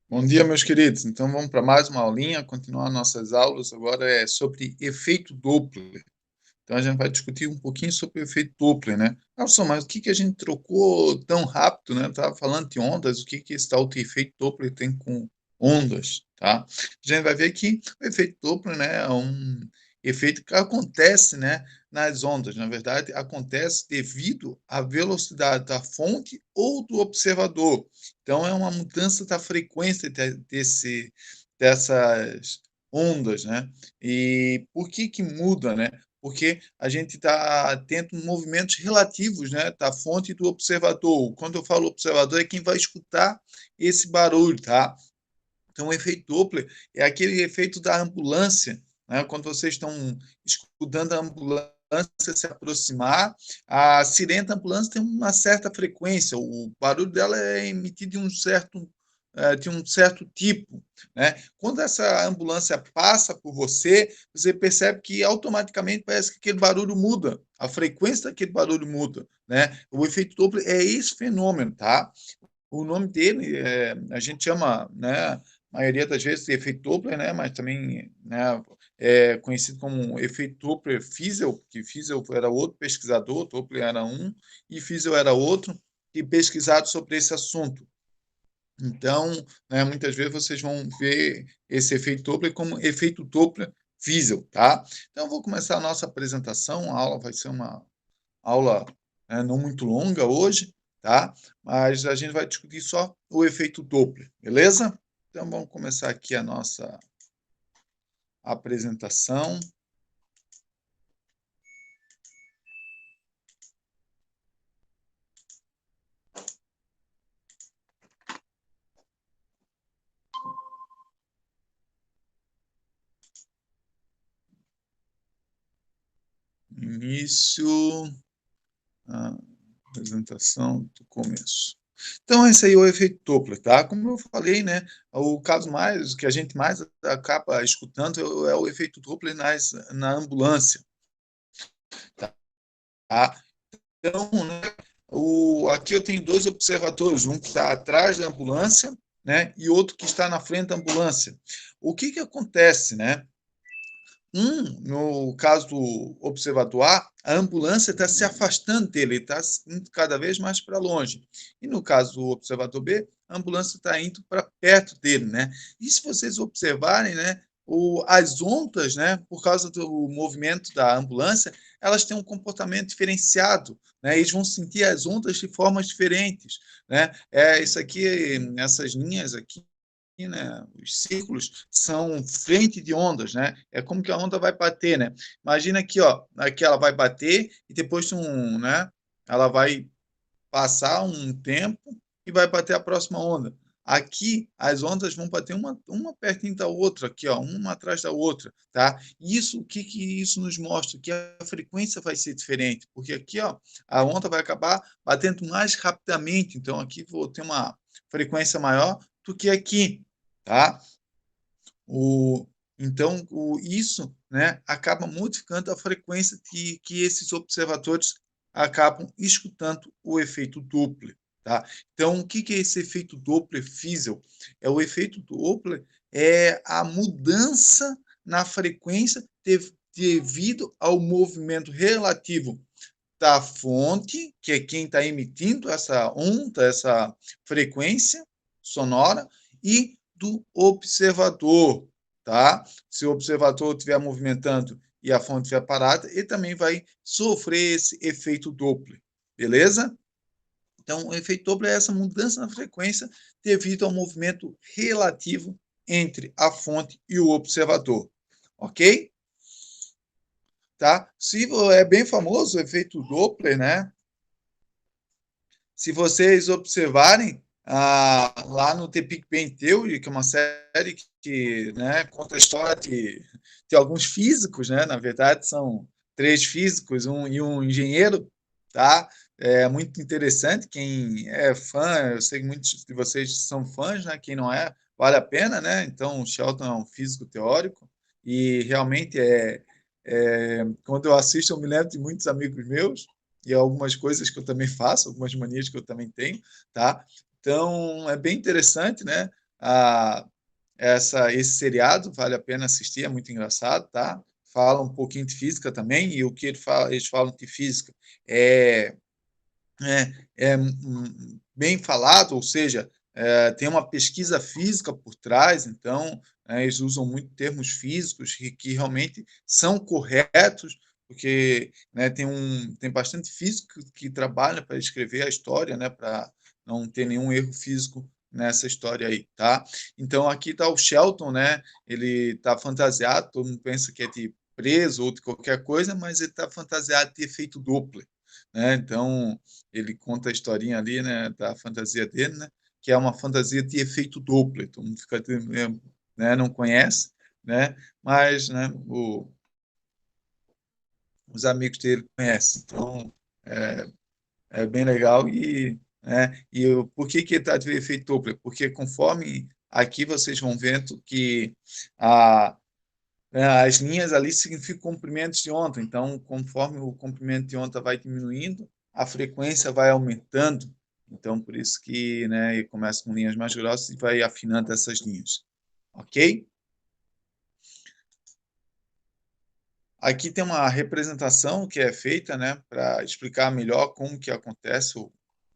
Bom dia, meus queridos. Então, vamos para mais uma aulinha, continuar nossas aulas. Agora é sobre efeito Doppler. Então, a gente vai discutir um pouquinho sobre o efeito Doppler, né? Nossa, mas o que que a gente trocou tão rápido, né? Estava falando de ondas, o que que esse tal de efeito Doppler tem com ondas, tá? A gente vai ver que o efeito Doppler, né, é um efeito que acontece, né, nas ondas. Na verdade, acontece devido à velocidade da fonte ou do observador. Então, é uma mudança da frequência dessas ondas, né? E por que que muda, né? Porque a gente está tendo movimentos relativos, né, da fonte e do observador. Quando eu falo observador, é quem vai escutar esse barulho, tá? Então, o efeito Doppler é aquele efeito da ambulância, né? Quando vocês estão escutando a ambulância se aproximar, a sirene da ambulância tem uma certa frequência, o barulho dela é emitido de um certo tipo, né? Quando essa ambulância passa por você, você percebe que automaticamente parece que aquele barulho muda, a frequência daquele barulho muda, né? O efeito Doppler é esse fenômeno, tá? O nome dele, a gente chama, né, a maioria das vezes de efeito Doppler, né, mas também, né, é conhecido como efeito Doppler-Fizeau, que Fizeau era outro pesquisador, Doppler era um e Fizeau era outro, que pesquisaram sobre esse assunto. Então, né, muitas vezes vocês vão ver esse efeito Doppler como efeito Doppler-Fizeau, tá? Então, eu vou começar a nossa apresentação, a aula vai ser uma aula, né, não muito longa hoje, tá? Mas a gente vai discutir só o efeito Doppler, beleza? Então vamos começar aqui a nossa apresentação. Início, a apresentação do começo. Então, esse aí é o efeito Doppler, tá? Como eu falei, né? O caso mais que a gente mais acaba escutando é o efeito Doppler na ambulância, tá? Então, né, aqui eu tenho dois observadores, um que está atrás da ambulância, né, e outro que está na frente da ambulância. O que que acontece, né? No caso do observador A ambulância está se afastando dele, está indo cada vez mais para longe. E no caso do observador B, a ambulância está indo para perto dele, né? E se vocês observarem, né, as ondas, né, por causa do movimento da ambulância, elas têm um comportamento diferenciado, né? Eles vão sentir as ondas de formas diferentes, né? Isso aqui, essas linhas aqui, né? Os círculos são frente de ondas, né? É como que a onda vai bater, né? Imagina aqui, ó, aqui ela vai bater e depois né? Ela vai passar um tempo e vai bater a próxima onda. Aqui as ondas vão bater uma pertinho da outra, aqui, ó, uma atrás da outra, tá? Isso, o que que isso nos mostra? Que a frequência vai ser diferente, porque aqui, ó, a onda vai acabar batendo mais rapidamente, então aqui vou ter uma frequência maior do que aqui, tá? O, então, isso, né, acaba modificando a frequência que esses observadores acabam escutando o efeito Doppler. Tá? Então, o que que é esse efeito Doppler-Fizeau? O efeito Doppler é a mudança na frequência devido ao movimento relativo da fonte, que é quem está emitindo essa onda, essa frequência sonora, e do observador, tá? Se o observador estiver movimentando e a fonte estiver parada, ele também vai sofrer esse efeito Doppler, beleza? Então, o efeito Doppler é essa mudança na frequência devido ao movimento relativo entre a fonte e o observador, ok? Tá? Se é bem famoso o efeito Doppler, né? Se vocês observarem, lá no The Big Bang Theory, que é uma série que, né, conta a história de alguns físicos, né? Na verdade, são três físicos e um engenheiro, tá? É muito interessante. Quem é fã, eu sei que muitos de vocês são fãs, né? Quem não é, vale a pena, né? Então, o Sheldon é um físico teórico e realmente quando eu assisto, eu me lembro de muitos amigos meus e algumas coisas que eu também faço, algumas manias que eu também tenho, tá? Então, é bem interessante, né? esse seriado, vale a pena assistir, é muito engraçado, tá? Fala um pouquinho de física também, e o que eles falam de física é, bem falado, ou seja, tem uma pesquisa física por trás, então eles usam muito termos físicos que realmente são corretos, porque tem bastante físico que trabalha para escrever a história, né, para não ter nenhum erro físico nessa história aí, tá? Então aqui está o Shelton, né? Ele está fantasiado, todo mundo pensa que é de preso ou de qualquer coisa, mas ele está fantasiado de efeito Doppler, né? Então ele conta a historinha ali, né, da fantasia dele, né, que é uma fantasia de efeito Doppler. Todo mundo fica, né, não conhece, né, mas né, os amigos dele conhecem. Então, é, é bem legal. Por que está de efeito Doppler? Porque conforme aqui vocês vão vendo que a, as linhas ali significam comprimentos de onda. Então, conforme o comprimento de onda vai diminuindo, a frequência vai aumentando. Então, por isso que, né, começa com linhas mais grossas e vai afinando essas linhas. Ok? Aqui tem uma representação que é feita, né, para explicar melhor como que acontece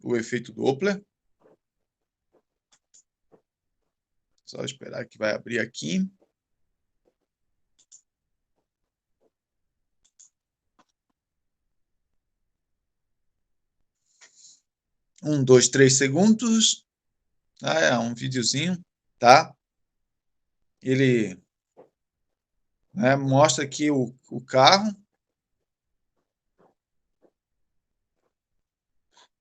o efeito Doppler. Só esperar que vai abrir aqui. 1, 2, 3 segundos. É um videozinho, tá? Ele, né, mostra aqui o carro,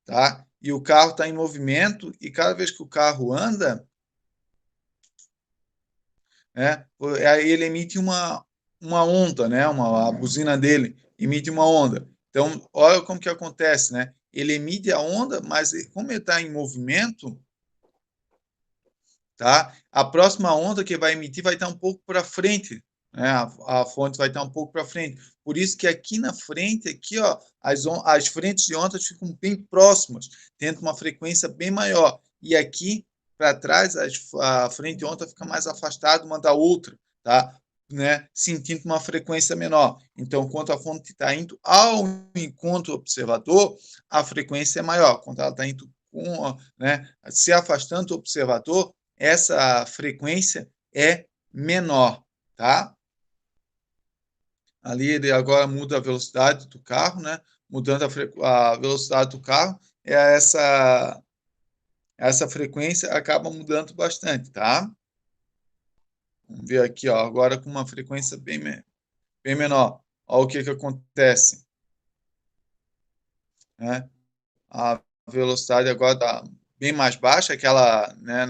tá? E o carro está em movimento e cada vez que o carro anda, né, aí ele emite uma onda, né? A buzina dele emite uma onda. Então, olha como que acontece, né? Ele emite a onda, mas como ele está em movimento, tá? A próxima onda que vai emitir vai estar um pouco para frente, né? A fonte vai estar um pouco para frente. Por isso que aqui na frente, aqui, ó, as frentes de ondas ficam bem próximas, tendo uma frequência bem maior. E aqui para trás, a frente de onda fica mais afastada uma da outra, tá? Né? Sentindo uma frequência menor. Então, quando a fonte está indo ao encontro do observador, a frequência é maior. Quando ela está indo né, se afastando do observador, essa frequência é menor, tá? Ali ele agora muda a velocidade do carro, né? Mudando a velocidade do carro, essa frequência acaba mudando bastante, tá? Vamos ver aqui, ó, agora com uma frequência bem menor. Olha o que acontece, né? A velocidade agora está bem mais baixa, aquela, né,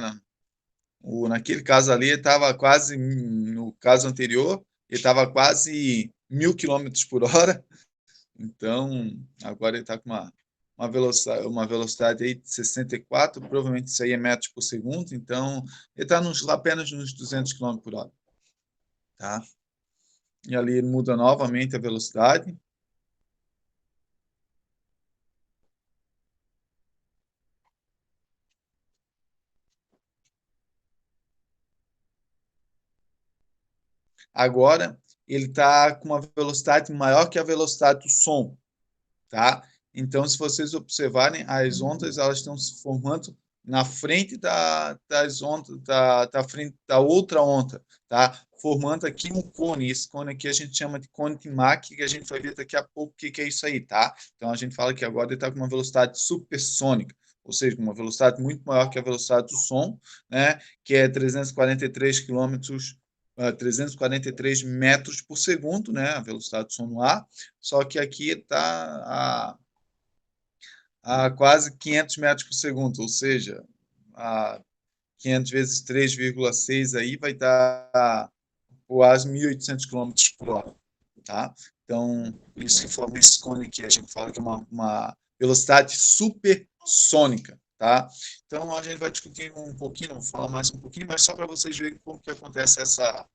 naquele caso ali, estava quase, no caso anterior, ele estava quase 1.000 km/h. Então, agora ele está com uma velocidade aí de 64, provavelmente isso aí é metros por segundo. Então, ele está apenas nos 200 km/h. Tá? E ali ele muda novamente a velocidade. Agora, ele está com uma velocidade maior que a velocidade do som. Tá? Então, se vocês observarem, as ondas elas estão se formando na frente das ondas, da frente da outra onda, tá? Formando aqui um cone. Esse cone aqui a gente chama de cone de Mach, que a gente vai ver daqui a pouco o que é isso aí, tá? Então, a gente fala que agora ele está com uma velocidade supersônica, ou seja, uma velocidade muito maior que a velocidade do som, né? Que é 343 quilômetros 343 metros por segundo, né, a velocidade do som no ar, só que aqui está a quase 500 metros por segundo, ou seja, a 500 vezes 3,6 aí vai dar quase 1.800 km/h, tá? Então, isso que forma esse cone que a gente fala que é uma velocidade supersônica, tá? Então, a gente vai discutir um pouquinho, vou falar mais um pouquinho, mas só para vocês verem como que acontece essa,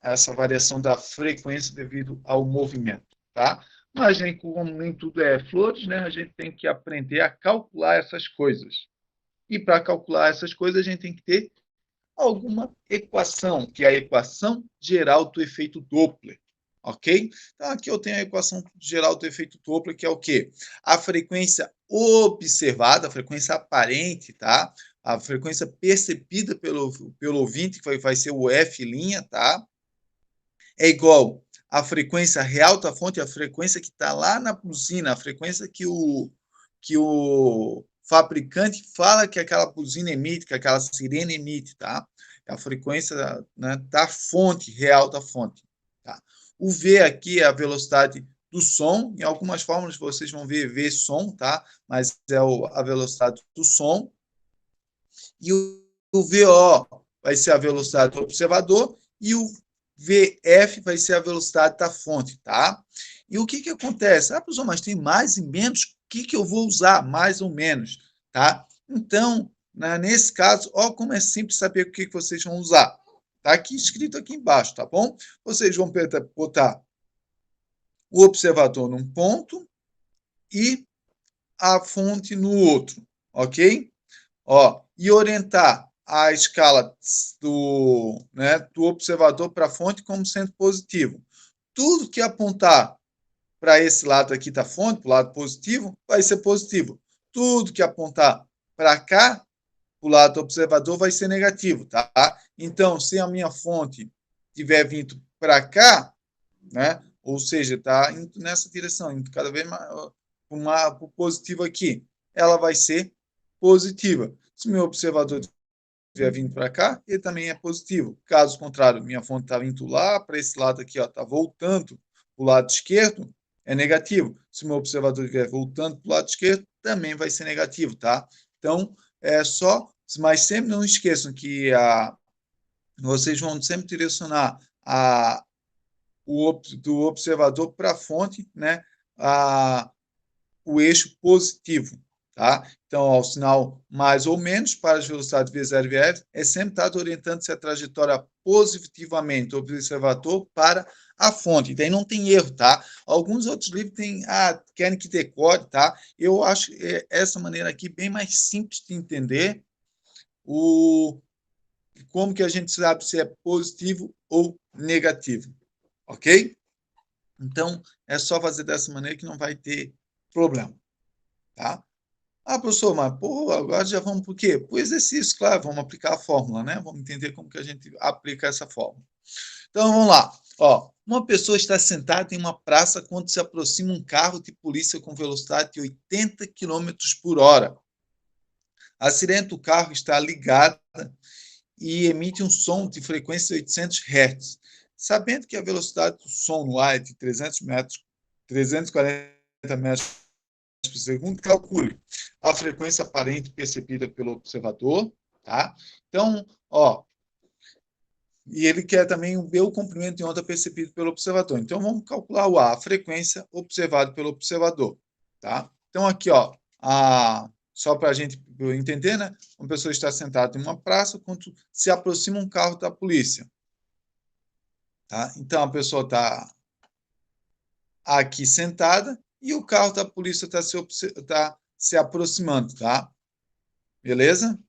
essa variação da frequência devido ao movimento, tá? Mas nem como nem tudo é flores, né? A gente tem que aprender a calcular essas coisas. E para calcular essas coisas, a gente tem que ter alguma equação, que é a equação geral do efeito Doppler. Ok? Então, aqui eu tenho a equação geral do efeito Doppler, que é o quê? A frequência observada, a frequência aparente, tá? A frequência percebida pelo ouvinte, que vai ser o F', tá? É igual à frequência real da fonte, a frequência que está lá na buzina, a frequência que o fabricante fala que aquela buzina emite, que aquela sirene emite, tá? É a frequência, né, da fonte, real da fonte. Tá? O V aqui é a velocidade do som. Em algumas fórmulas vocês vão ver V som, tá? Mas é a velocidade do som. E o VO vai ser a velocidade do observador e o VF vai ser a velocidade da fonte, tá? E o que acontece? Ah, professor, mas tem mais e menos, o que eu vou usar, mais ou menos, tá? Então, nesse caso, ó como é simples saber o que vocês vão usar. Tá aqui escrito aqui embaixo, tá bom? Vocês vão botar o observador num ponto e a fonte no outro, ok? Ó, e orientar a escala do observador para a fonte como sendo positivo. Tudo que apontar para esse lado aqui da fonte, para o lado positivo, vai ser positivo. Tudo que apontar para cá, para o lado do observador, vai ser negativo, tá? Então, se a minha fonte estiver vindo para cá, né? Ou seja, está indo nessa direção, indo cada vez mais para o positivo aqui, ela vai ser positiva. Se o meu observador estiver vindo para cá, ele também é positivo. Caso contrário, minha fonte está vindo lá para esse lado aqui, está voltando para o lado esquerdo, é negativo. Se o meu observador estiver voltando para o lado esquerdo, também vai ser negativo, tá? Então, é só, mas sempre não esqueçam que vocês vão sempre direcionar do observador para a fonte, né? O eixo positivo, tá? Então, ao sinal mais ou menos para as velocidades V0 e VF, é sempre estar orientando-se a trajetória positivamente do observador para a fonte. Daí não tem erro, tá? Alguns outros livros querem que decore, tá? Eu acho essa maneira aqui bem mais simples de entender como que a gente sabe se é positivo ou negativo, ok? Então, é só fazer dessa maneira que não vai ter problema, tá? Ah, professor, mas pô, agora já vamos para o quê? Para o exercício, claro, vamos aplicar a fórmula, né? Vamos entender como que a gente aplica essa fórmula. Então, vamos lá. Ó, uma pessoa está sentada em uma praça quando se aproxima um carro de polícia com velocidade de 80 quilômetros por hora. A sirene do carro está ligada e emite um som de frequência de 800 Hz. Sabendo que a velocidade do som no ar é de 340 metros por segundo, calcule a frequência aparente percebida pelo observador, tá? Então, ó, e ele quer também ver o comprimento de onda percebido pelo observador. Então, vamos calcular a frequência observada pelo observador, tá? Então, aqui, ó, só para a gente entender, né? Uma pessoa está sentada em uma praça quando se aproxima um carro da polícia, tá? Então, a pessoa está aqui sentada e o carro da polícia está se aproximando, tá? Beleza?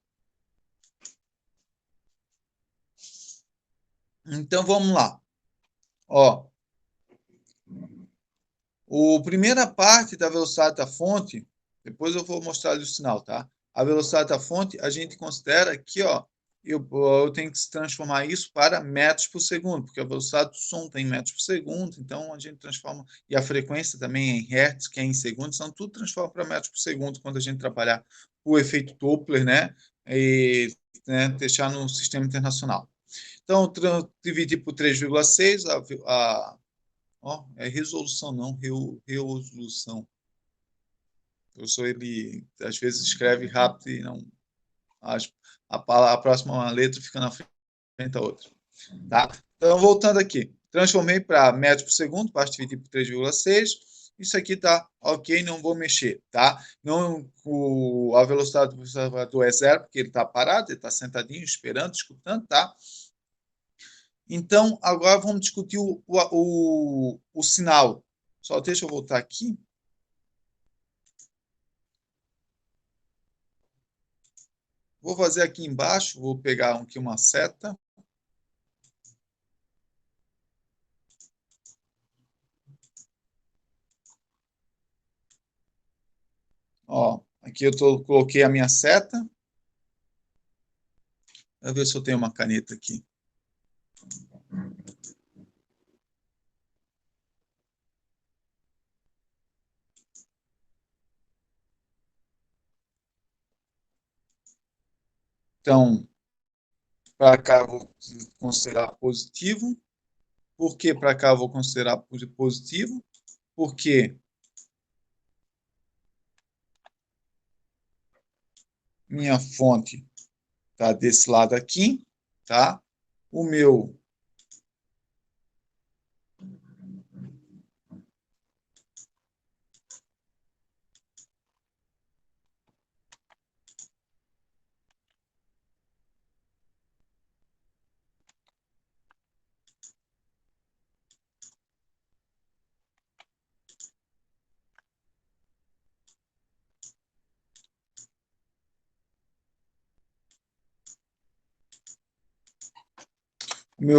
Então, vamos lá. Ó, a primeira parte da velocidade da fonte, depois eu vou mostrar ali o sinal, tá? A velocidade da fonte, a gente considera que, ó, eu tenho que transformar isso para metros por segundo, porque a velocidade do som tem metros por segundo, então a gente transforma, e a frequência também é em hertz, que é em segundos, então tudo transforma para metros por segundo quando a gente trabalhar o efeito Doppler, né? E deixar no sistema internacional. Então, dividir por 3,6, é resolução, não, resolução. Eu sou ele, às vezes escreve rápido e não. A próxima letra fica na frente da outra. Tá? Então, voltando aqui. Transformei para metros por segundo, basta dividir por 3,6. Isso aqui está ok, não vou mexer, tá? Não, a velocidade do observador é zero, porque ele está parado, ele está sentadinho, esperando, escutando, tá? Então, agora vamos discutir o sinal. Só deixa eu voltar aqui. Vou fazer aqui embaixo, vou pegar aqui uma seta. Ó, aqui coloquei a minha seta. Vou ver se eu tenho uma caneta aqui. Então, para cá eu vou considerar positivo. Por que para cá eu vou considerar positivo? Porque minha fonte está desse lado aqui, tá? O meu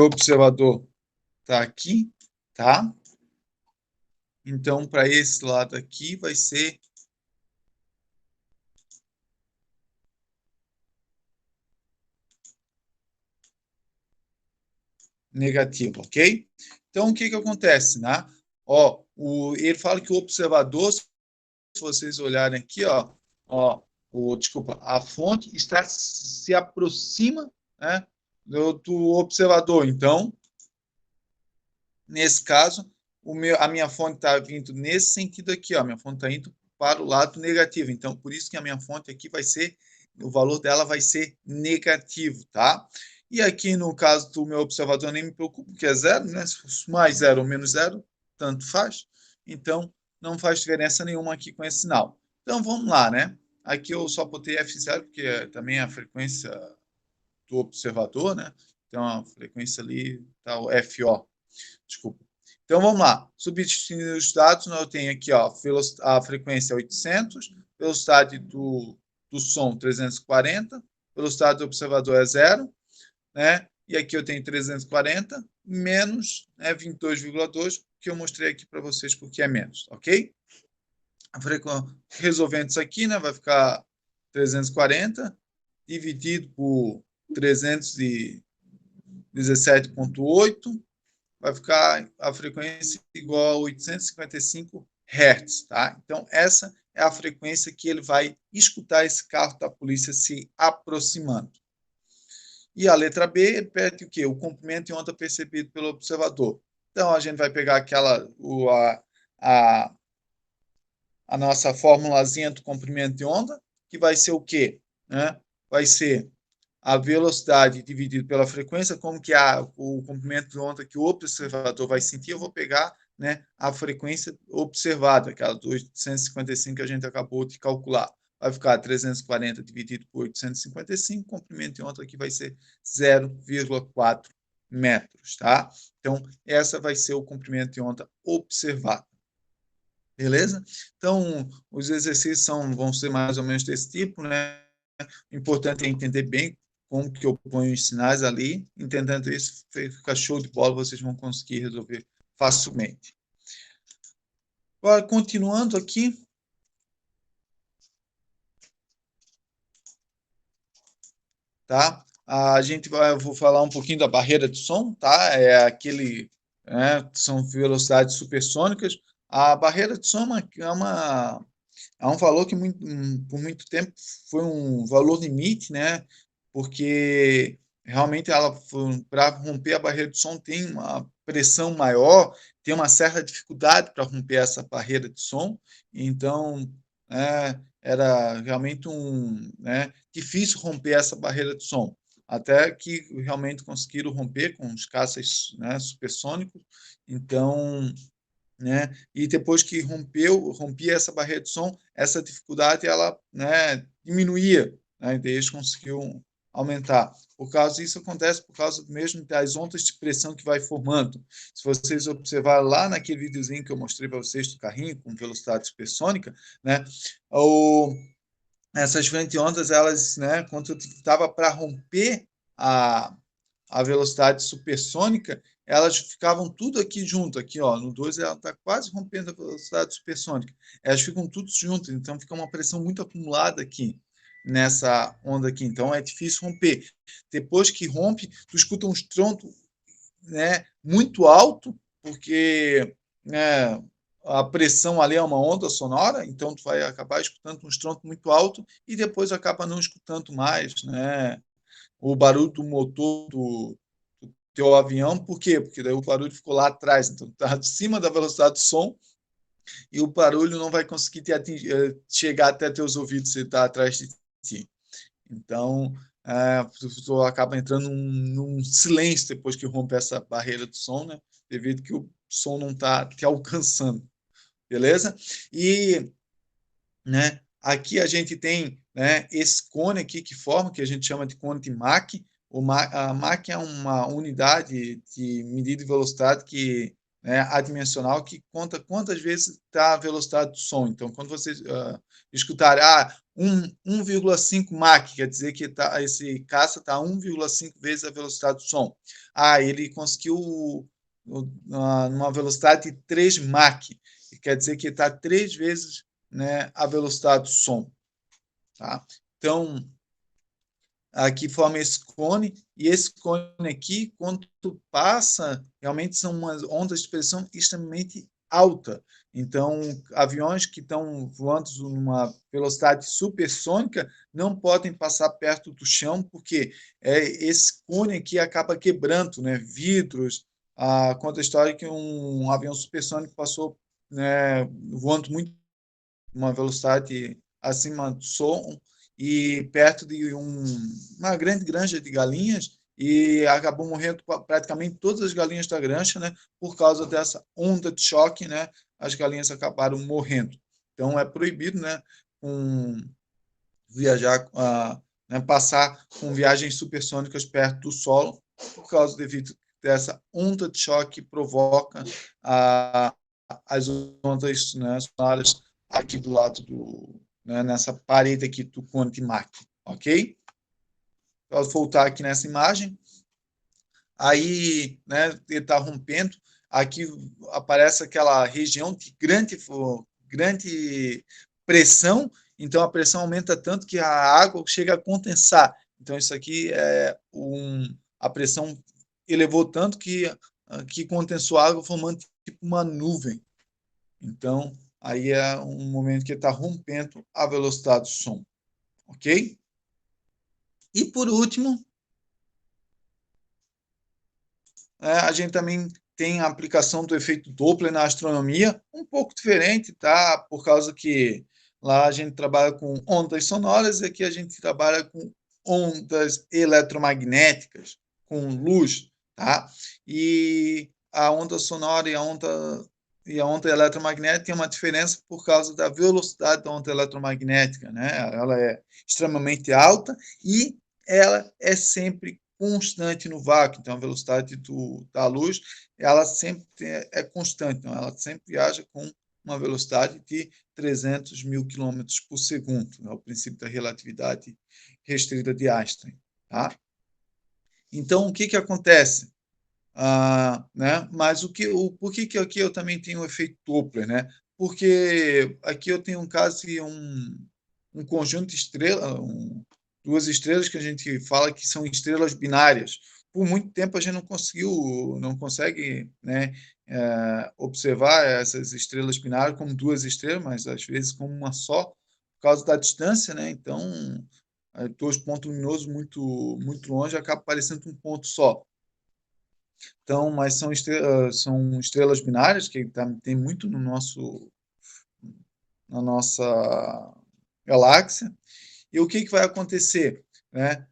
observador está aqui, tá? Então, para esse lado aqui vai ser negativo, ok? Então, o que acontece, né? Ó, ele fala que o observador, se vocês olharem aqui, ó, desculpa, a fonte se aproxima, né, do observador. Então, nesse caso, a minha fonte está vindo nesse sentido aqui, ó, a minha fonte está indo para o lado negativo. Então, por isso que a minha fonte aqui vai ser, o valor dela vai ser negativo, tá? E aqui, no caso do meu observador, nem me preocupo, porque é zero, né? Mais zero ou menos zero, tanto faz. Então, não faz diferença nenhuma aqui com esse sinal. Então, vamos lá, né? Aqui eu só botei F0, porque também é a frequência do observador, né? Então, a frequência ali está o FO. Desculpa. Então, vamos lá. Substituindo os dados, eu tenho aqui ó, a frequência 800, velocidade do som 340, velocidade do observador é zero, né? E aqui eu tenho 340 menos, né, 22,2, que eu mostrei aqui para vocês porque é menos, ok? Resolvendo isso aqui, né, vai ficar 340 dividido por 317,8, vai ficar a frequência igual a 855 Hz, tá? Então, essa é a frequência que ele vai escutar esse carro da polícia se aproximando. E a letra B, ele pede o quê? O comprimento de onda percebido pelo observador. Então, a gente vai pegar a, a nossa formulazinha do comprimento de onda, que vai ser o quê? Né? Vai ser a velocidade dividido pela frequência, como que o comprimento de onda que o observador vai sentir, eu vou pegar, né, a frequência observada, aquela dos 855 que a gente acabou de calcular. Vai ficar 340 dividido por 855, o comprimento de onda aqui vai ser 0,4 metros, tá? Então, essa vai ser o comprimento de onda observado. Beleza? Então, os exercícios vão ser mais ou menos desse tipo, né? O importante é entender bem como que eu ponho os sinais ali. Entendendo isso, fica show de bola, vocês vão conseguir resolver facilmente. Agora, continuando aqui, tá? Eu vou falar um pouquinho da barreira de som, tá? São velocidades supersônicas. A barreira de som é um valor que por muito tempo foi um valor limite, né? Porque realmente ela, para romper a barreira de som, tem uma pressão maior, tem uma certa dificuldade para romper essa barreira de som. Então, era realmente difícil romper essa barreira de som. Até que realmente conseguiram romper com os caças, né, supersônicos. Então, né? E depois que rompia essa barreira de som, essa dificuldade ela, né, diminuía, né? E daí eles conseguiam aumentar. Por causa disso acontece por causa mesmo das ondas de pressão que vai formando. Se vocês observarem lá naquele videozinho que eu mostrei para vocês do carrinho com velocidade supersônica, né? O essas frente ondas, elas, né, quando estava para romper a velocidade supersônica, elas ficavam tudo aqui junto, aqui, ó, no 2 ela está quase rompendo a velocidade supersônica. Elas ficam tudo juntas, então fica uma pressão muito acumulada aqui nessa onda aqui, então é difícil romper. Depois que rompe, tu escuta um estrondo, né, muito alto, porque, né, a pressão ali é uma onda sonora, então tu vai acabar escutando um estrondo muito alto e depois acaba não escutando mais, né, o barulho do motor do teu avião. Por quê? Porque daí o barulho ficou lá atrás, então está de cima da velocidade do som e o barulho não vai conseguir te atingir, chegar até teus ouvidos se está atrás de ti. Então, tu acaba entrando num silêncio depois que rompe essa barreira do som, né? Devido que o som não está te alcançando, beleza? E, né, aqui a gente tem, né, esse cone aqui que forma, que a gente chama de cone de Mach. A Mach é uma unidade de medida de velocidade que, né, adimensional, que conta quantas vezes está a velocidade do som. Então, quando vocês escutar 1,5 Mach, quer dizer que esse caça está 1,5 vezes a velocidade do som. Ele conseguiu numa velocidade de 3 Mach, quer dizer que está 3 vezes, né, a velocidade do som. Tá? Então, aqui forma esse cone, e esse cone aqui, quando tu passa, realmente são umas ondas de pressão extremamente alta. Então, aviões que estão voando numa velocidade supersônica não podem passar perto do chão, porque esse cone aqui acaba quebrando, né, vidros. Conta a história que um avião supersônico passou, né, voando muito, uma velocidade acima do som, e perto de uma grande granja de galinhas, e acabou morrendo praticamente todas as galinhas da granja, né, por causa dessa onda de choque, né, as galinhas acabaram morrendo. Então é proibido, né, viajar, né, passar com viagens supersônicas perto do solo, por causa devido dessa onda de choque que provoca as ondas, né, sonoras aqui do lado né, nessa parede aqui do cone de Mach, ok? Posso voltar aqui nessa imagem. Aí, né, ele está rompendo. Aqui aparece aquela região de grande pressão. Então, a pressão aumenta tanto que a água chega a condensar. Então, isso aqui a pressão elevou tanto que condensou a água, formando tipo uma nuvem. Então, aí é um momento que está rompendo a velocidade do som, ok? E por último, a gente também tem a aplicação do efeito Doppler na astronomia, um pouco diferente, tá? Por causa que lá a gente trabalha com ondas sonoras e aqui a gente trabalha com ondas eletromagnéticas, com luz, tá? E a onda sonora e a onda eletromagnética tem uma diferença por causa da velocidade da onda eletromagnética, né? Ela é extremamente alta e ela é sempre constante no vácuo. Então, a velocidade da luz, ela sempre é constante. Então, ela sempre viaja com uma velocidade de 300 mil quilômetros por segundo. É o princípio da relatividade restrita de Einstein. Tá? Então, o que acontece? Né? Mas por que aqui eu também tenho o efeito Doppler? Né? Porque aqui eu tenho um caso de um conjunto de estrelas, duas estrelas que a gente fala que são estrelas binárias. Por muito tempo a gente não consegue, né, observar essas estrelas binárias como duas estrelas, mas às vezes como uma só, por causa da distância, né? Então, dois pontos luminosos muito longe acaba parecendo um ponto só. Então, mas são estrelas binárias que tem muito na nossa galáxia. E o que vai acontecer? Né?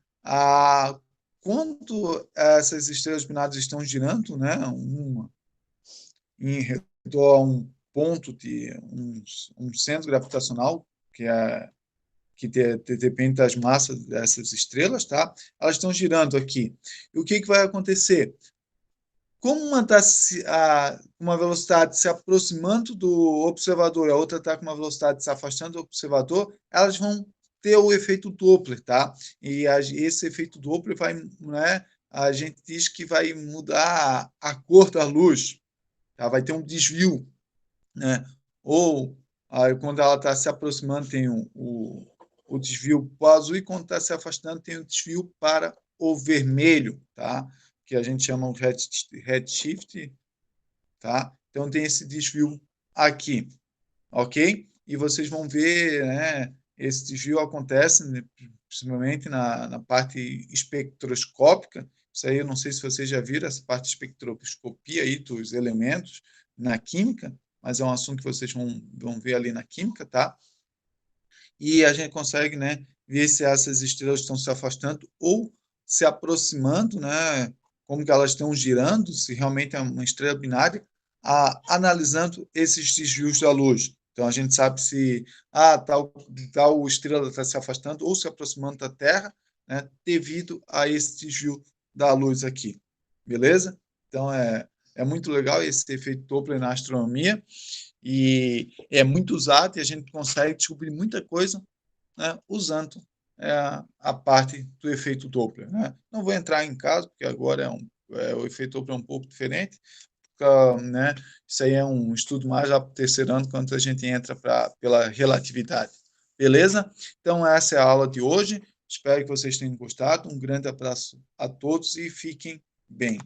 Quando essas estrelas binárias estão girando, né, uma em redor a um ponto de um centro gravitacional, que depende das massas dessas estrelas, tá? Elas estão girando aqui. E o que vai acontecer? Como uma está com uma velocidade se aproximando do observador, a outra está com uma velocidade se afastando do observador, elas vão ter o efeito Doppler, tá? E esse efeito Doppler vai, né, a gente diz que vai mudar a cor da luz, tá? Vai ter um desvio, né? Ou quando ela está se aproximando tem o desvio para o azul e quando está se afastando tem o desvio para o vermelho, tá? Que a gente chama de redshift, tá? Então tem esse desvio aqui, ok? E vocês vão ver, né? Esse desvio acontece, né, principalmente na parte espectroscópica. Isso aí eu não sei se vocês já viram essa parte de espectroscopia aí dos elementos na química, mas é um assunto que vocês vão ver ali na química, tá? E a gente consegue, né, ver se essas estrelas estão se afastando ou se aproximando, né, como que elas estão girando, se realmente é uma estrela binária, analisando esses desvios da luz. Então a gente sabe se tal estrela está se afastando ou se aproximando da Terra, né, devido a esse desvio da luz aqui. Beleza? Então é muito legal esse efeito Doppler na astronomia e é muito usado e a gente consegue descobrir muita coisa, né, usando a parte do efeito Doppler. Né? Não vou entrar em caso, porque agora o efeito Doppler é um pouco diferente, porque, né, isso aí é um estudo mais já para o terceiro ano, quando a gente entra pela relatividade. Beleza? Então, essa é a aula de hoje. Espero que vocês tenham gostado. Um grande abraço a todos e fiquem bem.